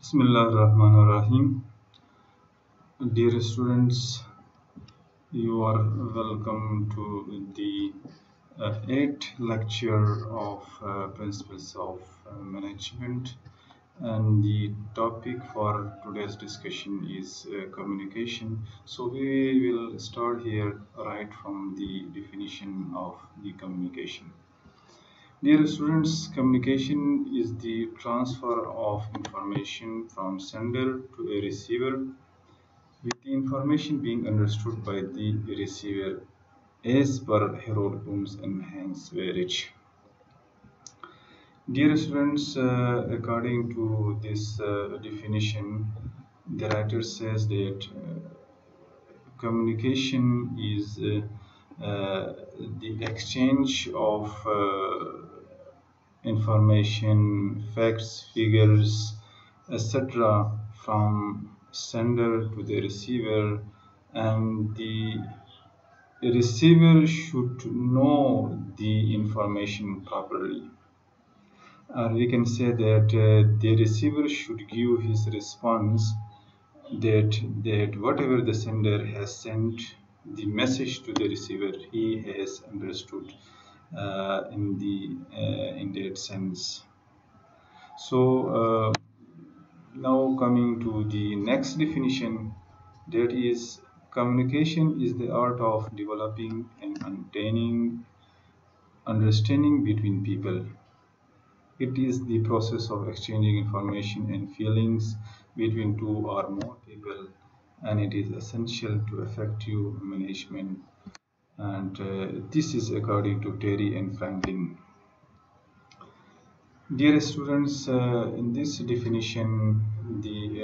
Bismillahirrahmanirrahim. Dear students, you are welcome to the eighth lecture of Principles of Management. And the topic for today's discussion is communication. So we will start here right from the definition of the communication. Dear students, communication is the transfer of information from sender to a receiver, with the information being understood by the receiver as per Harold Bloom's enhanced Verage. Dear students, according to this definition, the writer says that communication is the exchange of information, facts, figures, etc. from sender to the receiver, and the receiver should know the information properly. Or we can say that the receiver should give his response that whatever the sender has sent the message to the receiver, he has understood in that sense. So now coming to the next definition, that is, communication is the art of developing and maintaining understanding between people. It is the process of exchanging information and feelings between two or more people, and it is essential to effective management. And this is according to Terry and Franklin. Dear students, in this definition, the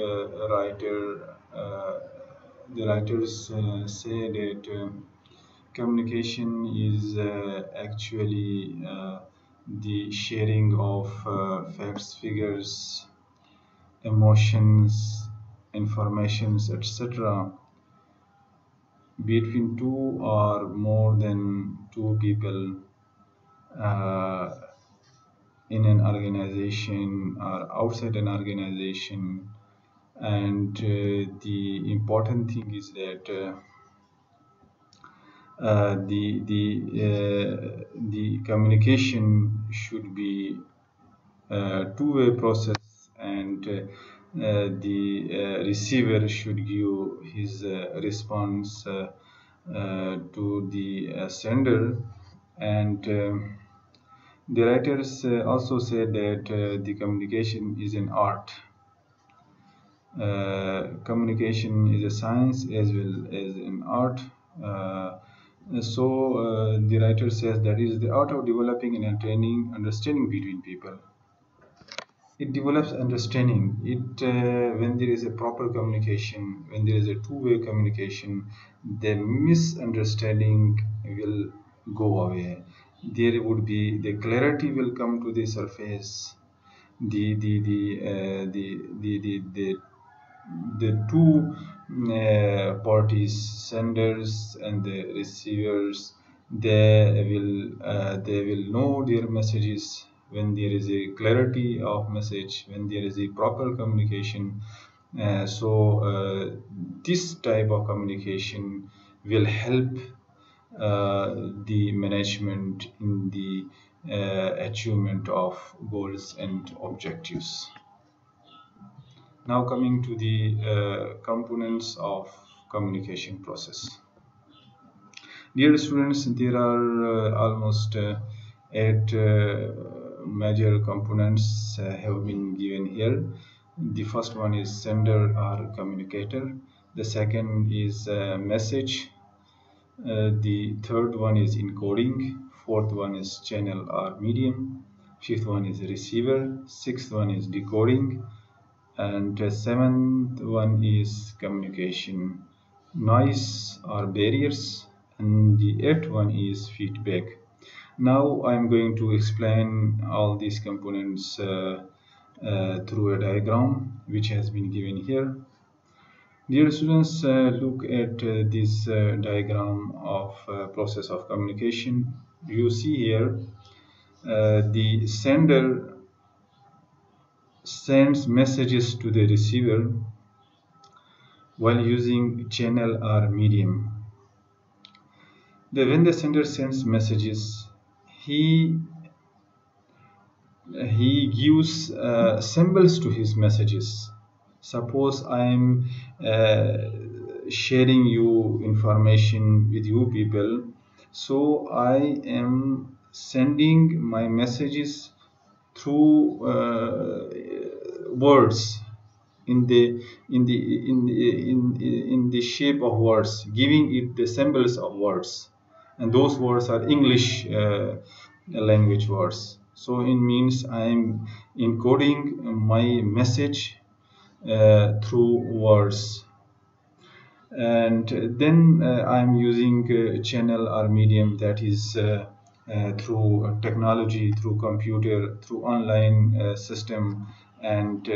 writers say that communication is actually the sharing of facts, figures, emotions, informations, etc. between two or more than two people in an organization or outside an organization. And the important thing is that the communication should be two-way process, and the receiver should give his response to the sender. And the writers also said that the communication is an art. Communication is a science as well as an art. So the writer says that is the art of developing and training understanding between people. It develops understanding. It when there is a proper communication, when there is a two-way communication, the misunderstanding will go away. There would be the clarity will come to the surface. The two parties, senders and the receivers, they will know their messages when there is a clarity of message, when there is a proper communication. So this type of communication will help the management in the achievement of goals and objectives. Now coming to the components of communication process. Dear students, there are almost 8 major components have been given here. The first one is sender or communicator. The second is message. The third one is encoding. Fourth one is channel or medium. Fifth one is receiver. Sixth one is decoding. And the seventh one is communication noise or barriers, and the eighth one is feedback. Now I'm going to explain all these components through a diagram which has been given here. Dear students, look at this diagram of process of communication. You see here the sender sends messages to the receiver while using channel or medium. When the sender sends messages, he he gives symbols to his messages. Suppose I am sharing you information with you people, so I am sending my messages through words, in the in the shape of words, giving it the symbols of words, and those words are English language words. So it means I am encoding my message through words. And then I'm using a channel or medium, that is through technology, through computer, through online system, and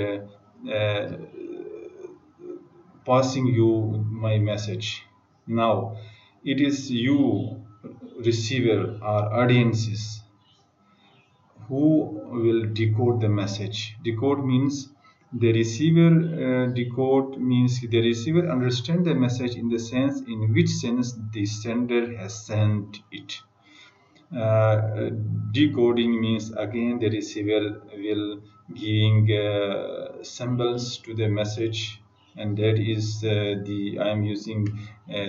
passing you my message. Now it is you, receiver or audiences, who will decode the message. Decode means the receiver, decode means the receiver understand the message in the sense in which sense the sender has sent it. Decoding means again the receiver will giving symbols to the message, and that is the I am using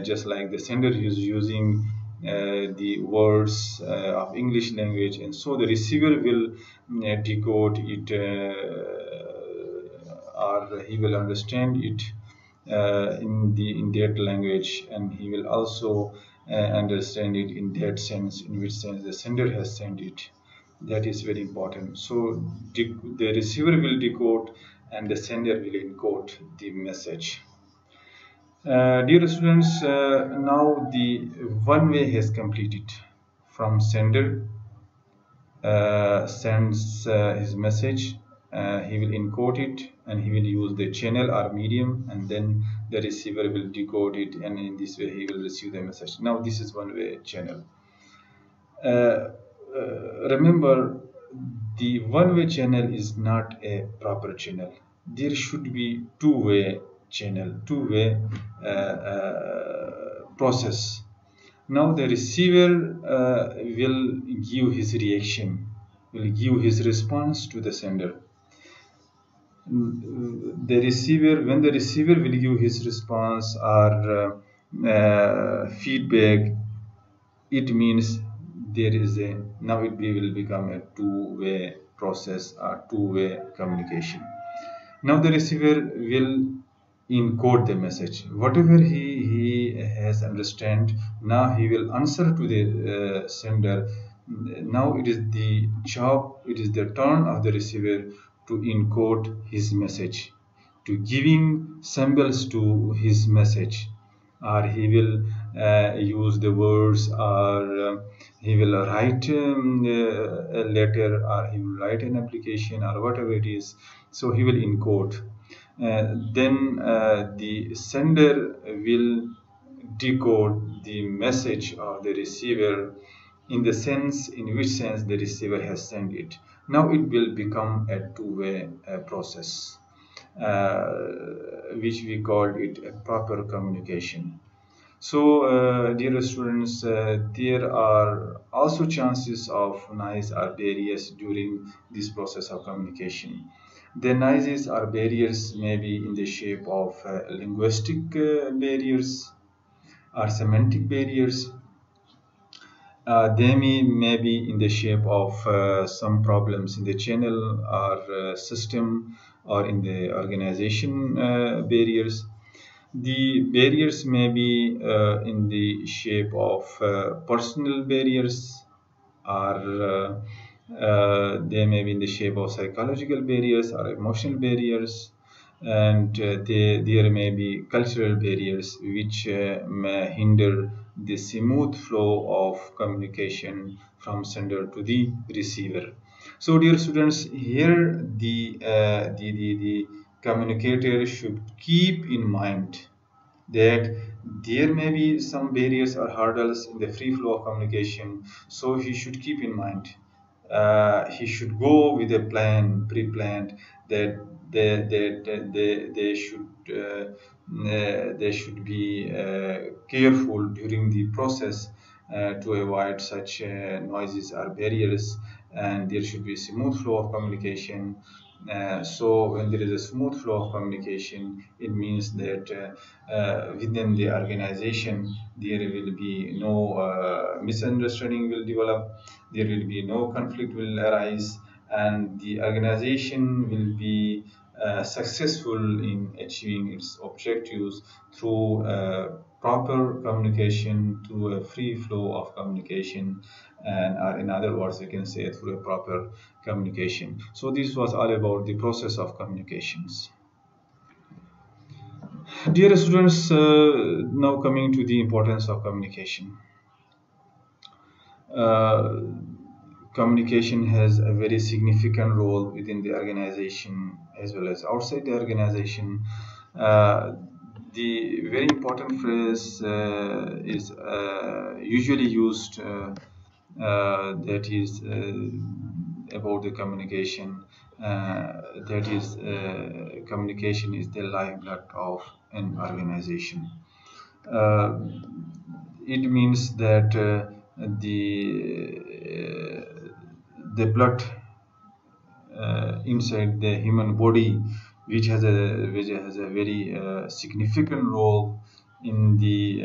just like the sender is using the words of English language, and so the receiver will decode it, or he will understand it in that language, and he will also understand it in that sense in which sense the sender has sent it. That is very important. So the receiver will decode and the sender will encode the message. Dear students, now the one way has completed. From sender sends his message, he will encode it and he will use the channel or medium, and then the receiver will decode it, and in this way he will receive the message. Now this is one way channel. Remember, the one-way channel is not a proper channel. There should be two-way channel, two-way process. Now the receiver will give his reaction, will give his response to the sender. The receiver, when the receiver will give his response or feedback, it means there is a, now it will become a two-way process or two-way communication. Now the receiver will encode the message, whatever he has understand. Now he will answer to the sender. Now it is the job, it is the turn of the receiver to encode his message, to giving symbols to his message, or he will use the words, or he will write a letter, or he will write an application, or whatever it is. So he will encode. Then the sender will decode the message of the receiver in the sense in which sense the receiver has sent it. Now it will become a two-way process, which we call it a proper communication. So, dear students, there are also chances of noise or barriers during this process of communication. The noises or barriers may be in the shape of linguistic barriers or semantic barriers. They may be in the shape of some problems in the channel or system, or in the organization barriers. The barriers may be in the shape of personal barriers, or they may be in the shape of psychological barriers or emotional barriers, and there may be cultural barriers which may hinder the smooth flow of communication from sender to the receiver. So, dear students, here the communicator should keep in mind that there may be some barriers or hurdles in the free flow of communication. So he should keep in mind, he should go with a plan, pre-planned, that they should be careful during the process to avoid such noises or barriers, and there should be smooth flow of communication. So when there is a smooth flow of communication, it means that within the organization there will be no misunderstanding will develop, there will be no conflict will arise, and the organization will be successful in achieving its objectives through proper communication, through a free flow of communication, and or in other words you can say through a proper communication. So this was all about the process of communications. Dear students, now coming to the importance of communication. uh, Communication has a very significant role within the organization as well as outside the organization. Uh, the very important phrase is usually used, that is about the communication. That is, communication is the lifeblood of an organization. Uh, it means that the blood inside the human body, which has a very significant role in the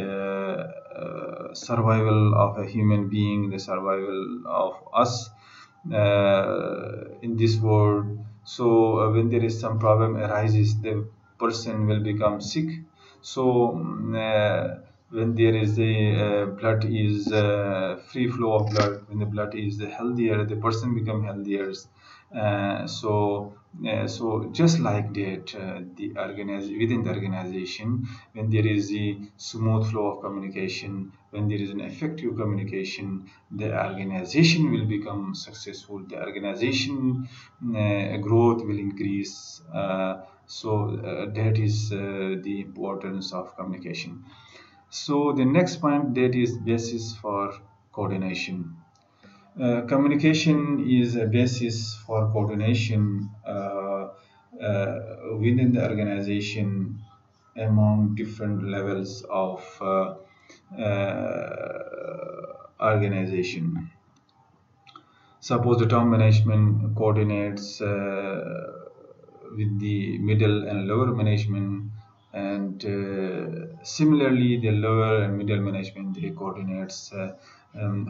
survival of a human being, the survival of us in this world. So when there is some problem arises, the person will become sick. So when there is a blood is free flow of blood, when the blood is healthier, the person become healthier. So just like that, within the organization, when there is a smooth flow of communication, when there is an effective communication, the organization will become successful. The organization growth will increase. That is the importance of communication. So the next point, that is basis for coordination. Communication is a basis for coordination within the organization among different levels of organization. Suppose the top management coordinates with the middle and lower management, and similarly the lower and middle management, they coordinates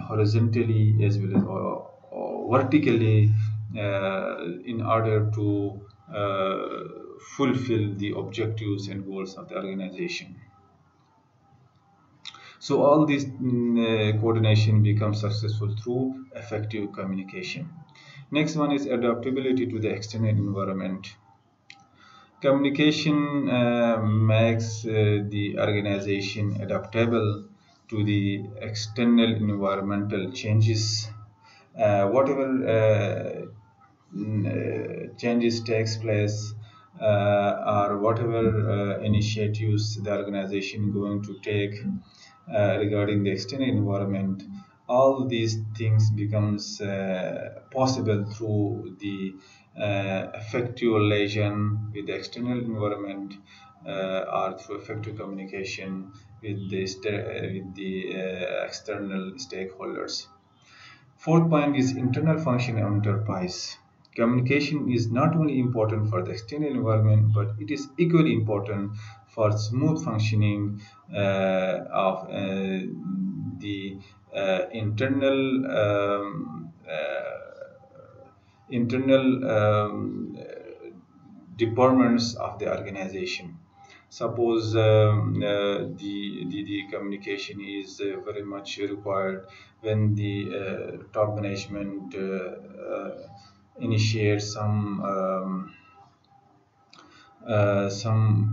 horizontally as well as or vertically in order to fulfill the objectives and goals of the organization. So all this coordination becomes successful through effective communication. Next one is adaptability to the external environment. Communication makes the organization adaptable to the external environmental changes. Whatever changes takes place, or whatever initiatives the organization going to take regarding the external environment, all these things becomes possible through the effective relation with the external environment, or through effective communication with the external stakeholders. Fourth point is internal function of enterprise. Communication is not only important for the external environment, but it is equally important for smooth functioning of the internal departments of the organization. Suppose the communication is very much required when the top management initiates some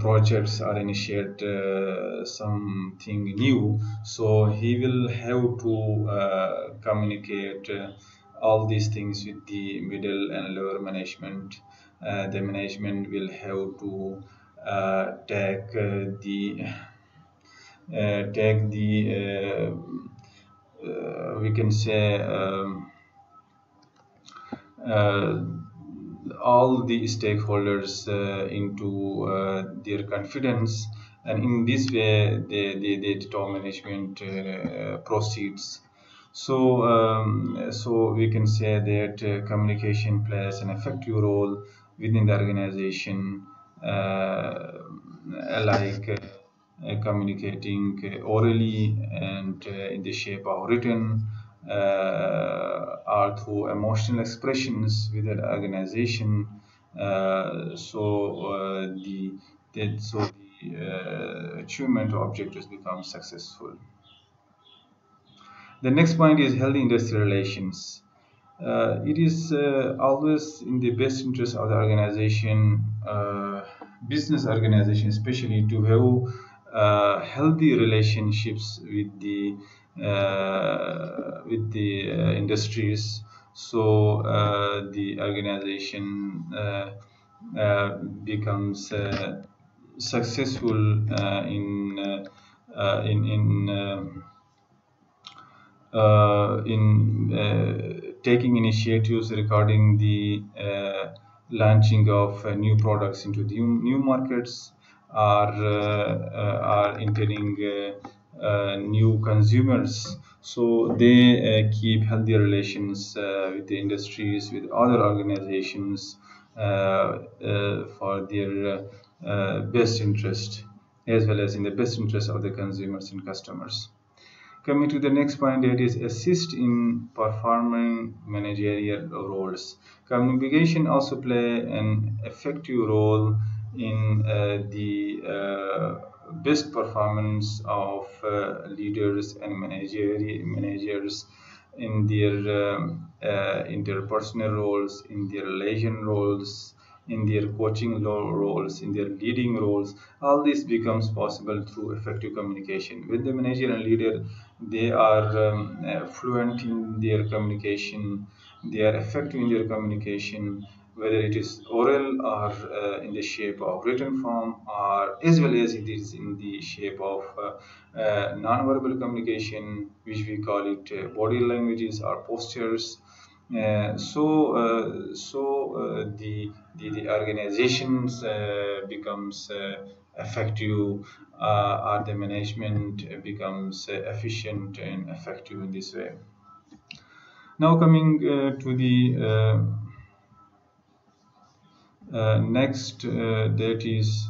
projects or initiate something new. So he will have to communicate all these things with the middle and lower management. The management will have to take the we can say uh, all the stakeholders into their confidence, and in this way the top management proceeds. So we can say that communication plays an effective role within the organization, communicating orally and in the shape of written or through emotional expressions within the organization. The achievement of objectives becomes successful. The next point is healthy industrial relations. It is always in the best interest of the organization, business organization, especially to have healthy relationships with the industries. So the organization becomes successful in taking initiatives regarding the launching of new products into the new markets, are entering new consumers. So they keep healthy relations with the industries, with other organizations, for their best interest, as well as in the best interest of the consumers and customers. Coming to the next point, that is assist in performing managerial roles. Communication also play an effective role in the best performance of leaders and managers in their interpersonal roles, in their relation roles, in their coaching roles, in their leading roles. All this becomes possible through effective communication. With the manager and leader, they are fluent in their communication, they are effective in their communication, whether it is oral or in the shape of written form, or as well as it is in the shape of non-verbal communication, which we call it body languages or postures. The organizations becomes effective, or the management becomes efficient and effective in this way. Now coming to the next, that is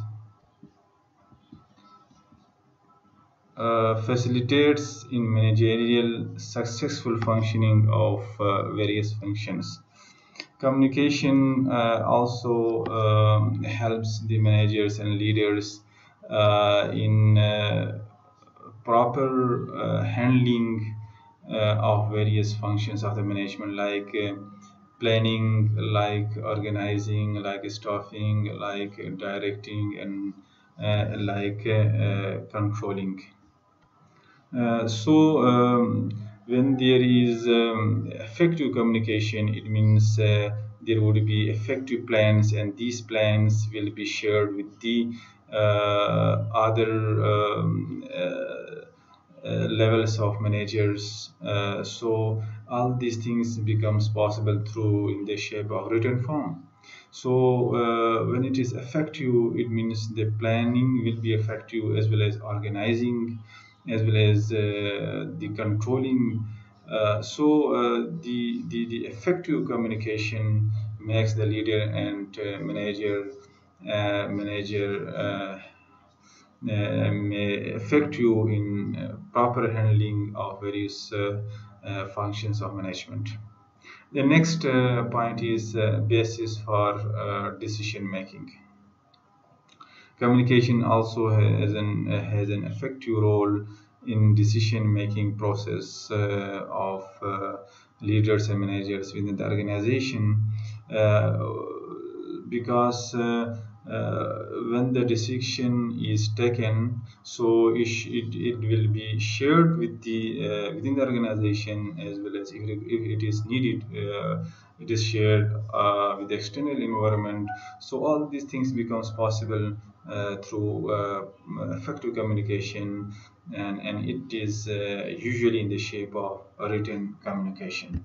facilitates in managerial successful functioning of various functions. Communication also helps the managers and leaders in proper handling of various functions of the management, like planning, like organizing, like staffing, like directing, and controlling. When there is effective communication, it means there would be effective plans, and these plans will be shared with the other levels of managers. So all these things becomes possible through in the shape of written form. So when it is effective, it means the planning will be effective, as well as organizing, as well as the controlling. The effective communication makes the leader and manager may affect you in proper handling of various functions of management. The next point is basis for decision making. Communication also has an effective role in decision making process of leaders and managers within the organization, uh, because when the decision is taken, so it will be shared with the within the organization, as well as if it is needed, it is shared with the external environment. So all these things becomes possible through effective communication, and it is usually in the shape of written communication.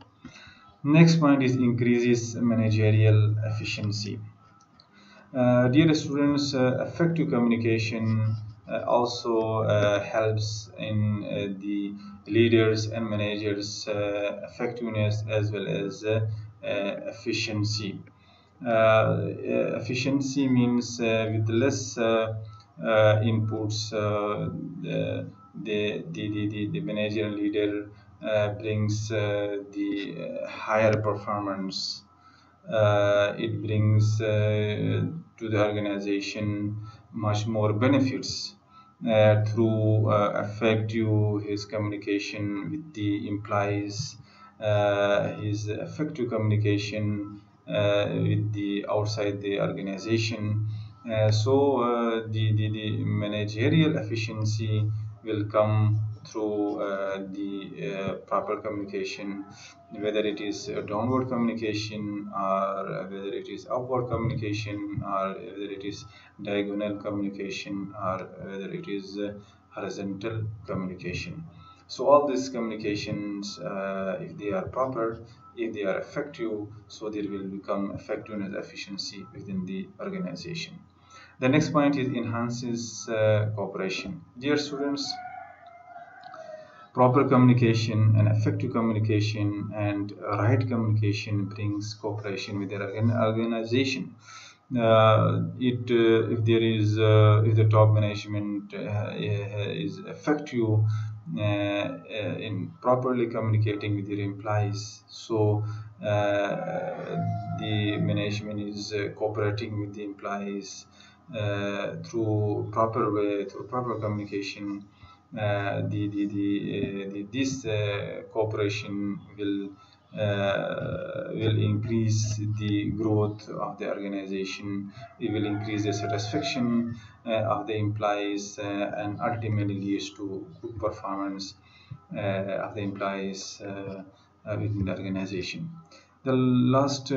Next point is increases managerial efficiency. Dear students, effective communication also helps in the leaders and managers' effectiveness as well as efficiency. Efficiency means with less inputs, the manager and leader brings the higher performance. It brings to the organization much more benefits through effective his communication with the employees, his effective communication with the outside the organization. The managerial efficiency will come through the proper communication, whether it is downward communication or whether it is upward communication or whether it is diagonal communication or whether it is horizontal communication. So all these communications, if they are proper, if they are effective, so there will become effectiveness efficiency within the organization. The next point is enhances cooperation. Dear students, proper communication and effective communication and right communication brings cooperation with the organization. If there is if the top management is effective in properly communicating with their employees, so the management is cooperating with the employees through proper way, through proper communication. This cooperation will increase the growth of the organization. It will increase the satisfaction of the employees and ultimately leads to good performance of the employees within the organization. The last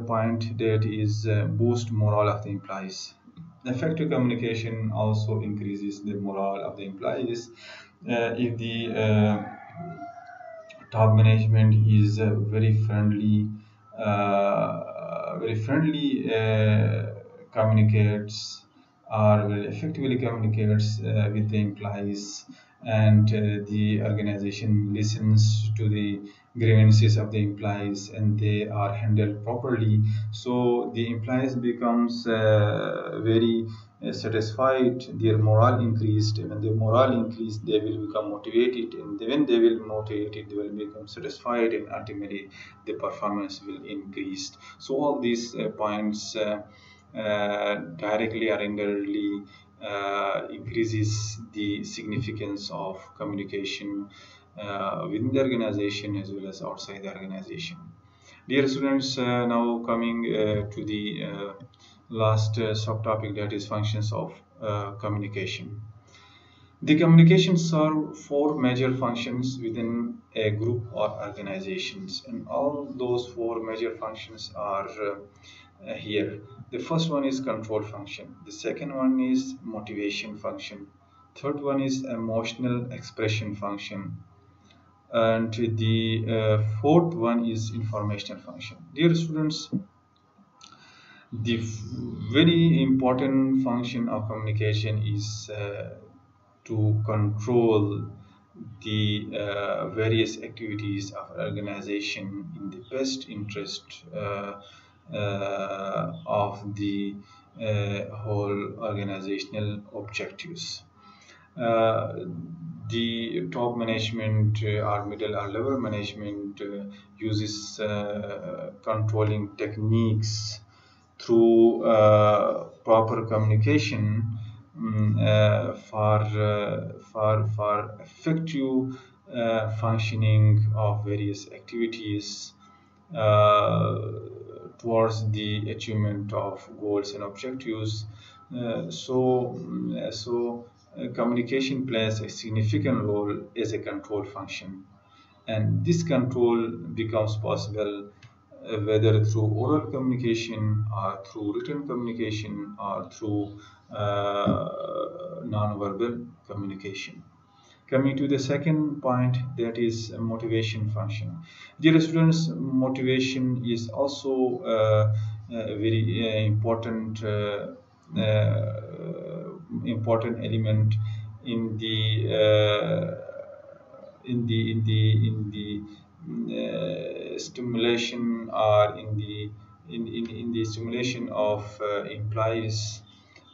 point that is boost morale of the employees. Effective communication also increases the morale of the employees. If the top management is very friendly communicates or very effectively communicates with the employees, and the organization listens to the grievances of the employees and they are handled properly, so the employees becomes very satisfied, their morale increased. When the morale increased, they will become motivated, and when they will motivated, they will become satisfied, and ultimately the performance will increase. So all these points directly or indirectly increases the significance of communication within the organization as well as outside the organization. Dear students, now coming to the last subtopic, that is functions of communication. The communications serve four major functions within a group or organizations, and all those four major functions are here. The first one is control function, the second one is motivation function, third one is emotional expression function, and the fourth one is informational function. Dear students, the very important function of communication is to control the various activities of organization in the best interest of the whole organizational objectives. uh, the top management or middle or lower management uses controlling techniques through proper communication, for effective functioning of various activities uh, towards the achievement of goals and objectives. Communication plays a significant role as a control function, and this control becomes possible whether through oral communication or through written communication or through non-verbal communication. Coming to the second point, that is motivation function. Dear students, motivation is also a very important element in the stimulation, or in the stimulation of employees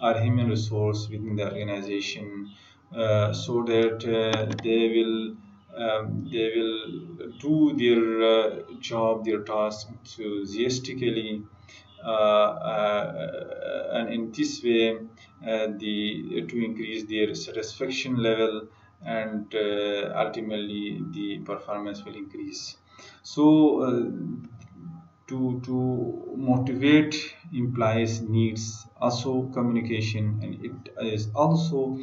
or human resource within the organization, so that they will do their job, their task enthusiastically, and in this way, to increase their satisfaction level, and ultimately the performance will increase. So to motivate implies needs also communication, and it is also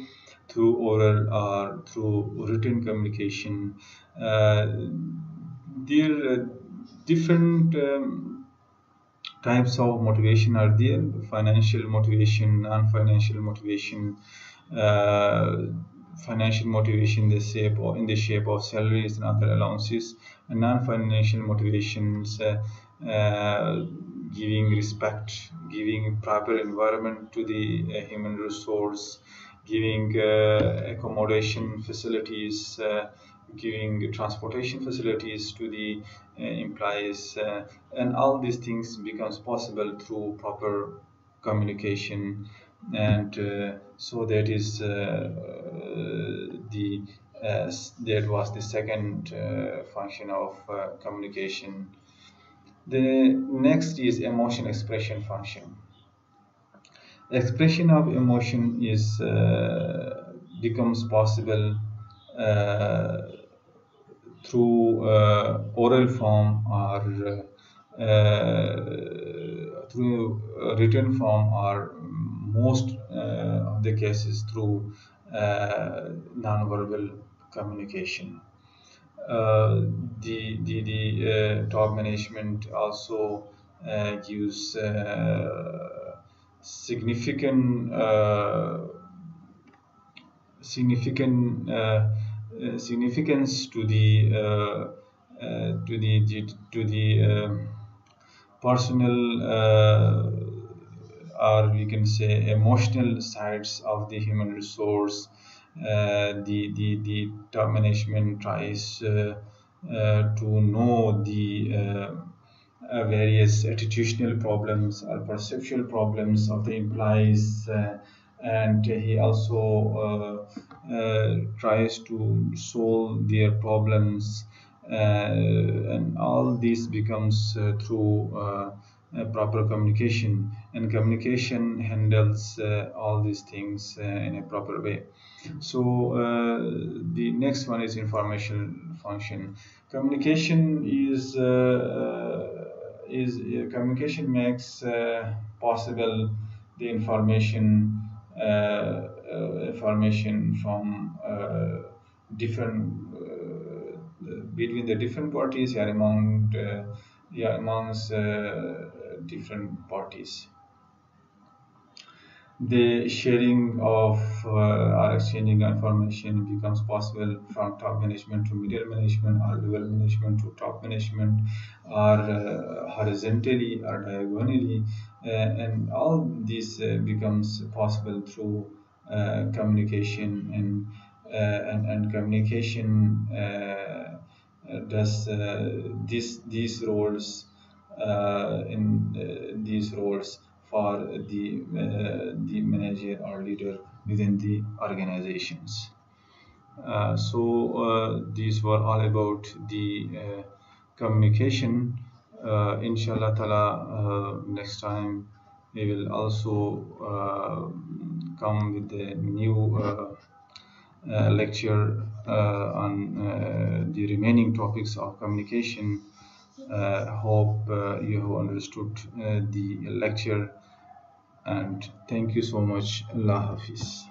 through oral or through written communication. There different types of motivation are there: financial motivation, non-financial motivation. uh, Financial motivation in the shape of salaries and other allowances, and non-financial motivations, giving respect, giving proper environment to the human resource, giving accommodation facilities, giving transportation facilities to the employees, and all these things becomes possible through proper communication. And so that is the that was the second function of communication. The next is emotion expression function. Expression of emotion is becomes possible uh, through oral form, or through written form, or most of the cases through non-verbal communication. uh, the top management also gives significant significant significance to the personal, or we can say emotional sides of the human resource. The top management tries to know the various attitudinal problems or perceptual problems of the employees, and he also tries to solve their problems, and all this becomes through proper communication, and communication handles all these things in a proper way. So the next one is information function. Communication communication makes possible the information from different between the different parties, or amongst different parties. The sharing of or exchanging information becomes possible from top management to middle management, or level management to top management, or horizontally or diagonally, and all this becomes possible through communication, and communication does these roles in these roles for the manager or leader within the organizations. These were all about the communication. Inshallah Ta'ala, next time we will also come with a new lecture on the remaining topics of communication. Hope you have understood the lecture, and thank you so much. Allah Hafiz.